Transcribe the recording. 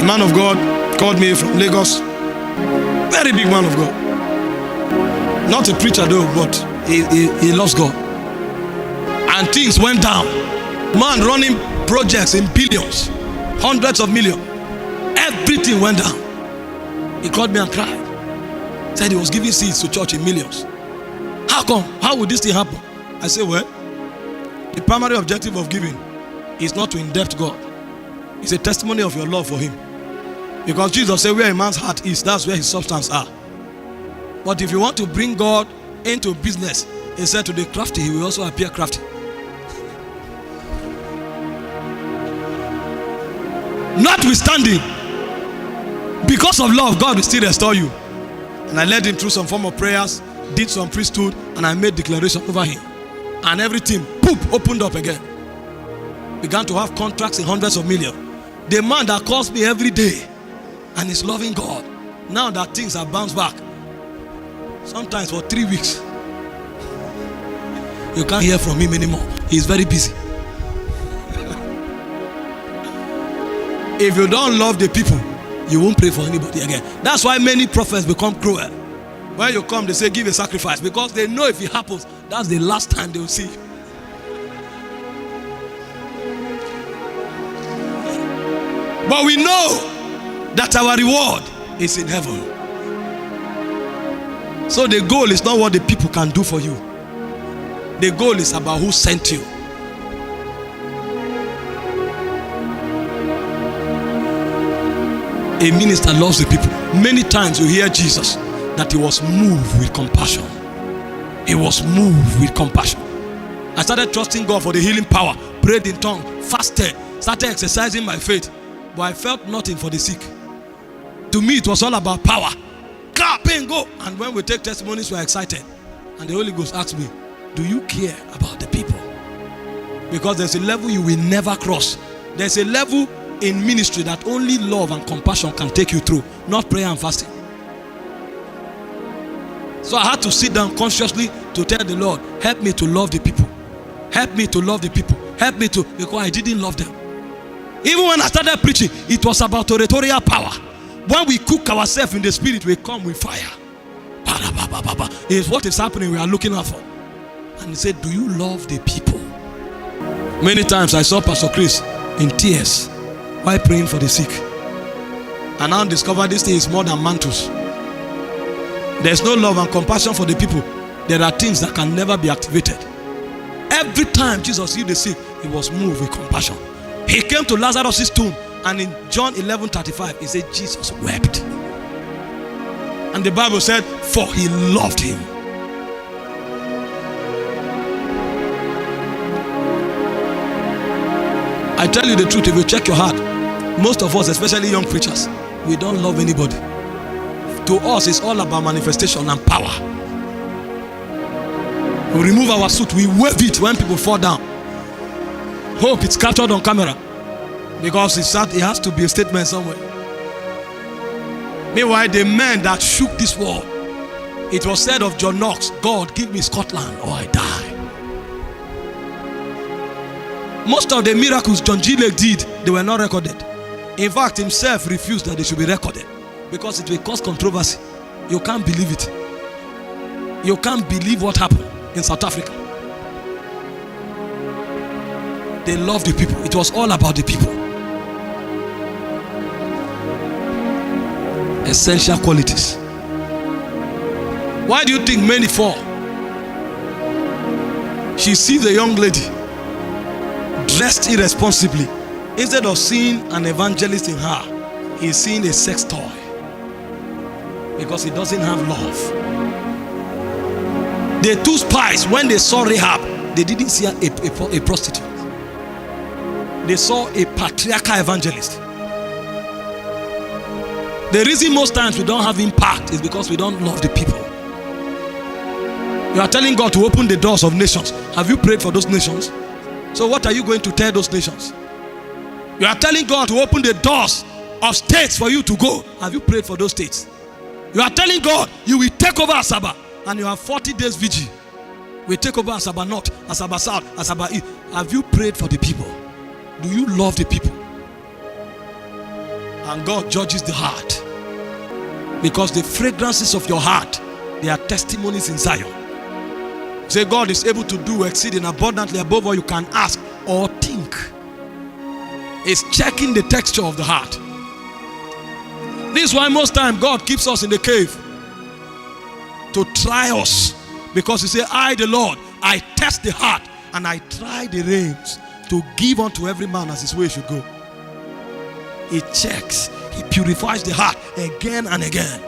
man of God called me from Lagos. Very big man of God. Not a preacher though, but he loves God. And things went down. Man running projects in billions, hundreds of millions. Everything went down. He called me and cried. Said he was giving seeds to church in millions. How come? How would this thing happen? I said, well, the primary objective of giving is not to indebt God. It's a testimony of your love for him. Because Jesus said where a man's heart is, that's where his substance are. But if you want to bring God into business, he said to the crafty, he will also appear crafty. Notwithstanding, because of love, God will still restore you. And I led him through some form of prayers, did some priesthood, and I made declaration over him. And everything, poop, opened up again. Began to have contracts in hundreds of millions. The man that calls me every day and is loving God, now that things have bounced back, sometimes for 3 weeks, you can't hear from him anymore. He's very busy. If you don't love the people, you won't pray for anybody again. That's why many prophets become cruel. When you come, they say give a sacrifice, because they know if it happens, that's the last time they will see you. But we know that our reward is in heaven. So the goal is not what the people can do for you. The goal is about who sent you. A minister loves the people. Many times you hear Jesus that he was moved with compassion. He was moved with compassion. I started trusting God for the healing power, prayed in tongues, fasted, started exercising my faith, but I felt nothing for the sick. To me, it was all about power. Clap, pain, go. And when we take testimonies, we are excited. And the Holy Ghost asked me, do you care about the people? Because there's a level you will never cross. There's a level in ministry that only love and compassion can take you through, not prayer and fasting. So I had to sit down consciously to tell the Lord, help me to love the people. Help me to love the people. Help me to, because I didn't love them. Even when I started preaching, it was about oratorial power. When we cook ourselves in the spirit, we come with fire. It's what is happening we are looking out for. And he said, do you love the people? Many times I saw Pastor Chris in tears while praying for the sick. And now discover this thing is more than mantles. There's no love and compassion for the people. There are things that can never be activated. Every time Jesus healed the sick, he was moved with compassion. He came to Lazarus' tomb, and in John 11:35, he said Jesus wept. And the Bible said, for he loved him. I tell you the truth, if you check your heart, most of us, especially young preachers, we don't love anybody. To us, it's all about manifestation and power. We remove our suit, we wave it when people fall down. Hope it's captured on camera, because it has to be a statement somewhere. Meanwhile, the men that shook this world, it was said of John Knox, God, give me Scotland or I die. Most of the miracles John G. Lake did, they were not recorded. In fact, himself refused that they should be recorded, because it will cause controversy. You can't believe it. You can't believe what happened in South Africa. They loved the people. It was all about the people. Essential qualities. Why do you think many fall? She sees a young lady dressed irresponsibly. Instead of seeing an evangelist in her, he's seeing a sex toy, because he doesn't have love. The two spies, when they saw Rahab, they didn't see a prostitute. They saw a patriarchal evangelist. The reason most times we don't have impact is because we don't love the people. You are telling God to open the doors of nations. Have you prayed for those nations? So what are you going to tell those nations? You are telling God to open the doors of states for you to go. Have you prayed for those states? You are telling God you will take over Asaba, and you have 40 days vigil. We take over Asaba North, Asaba South, Asaba East. Have you prayed for the people? Do you love the people? And God judges the heart. Because the fragrances of your heart, they are testimonies in Zion. Say God is able to do exceeding abundantly above all you can ask or think. It's checking the texture of the heart. This is why most time God keeps us in the cave to try us. Because he said, I the Lord, I test the heart and I try the reins to give unto every man as his way should go. He checks, he purifies the heart again and again.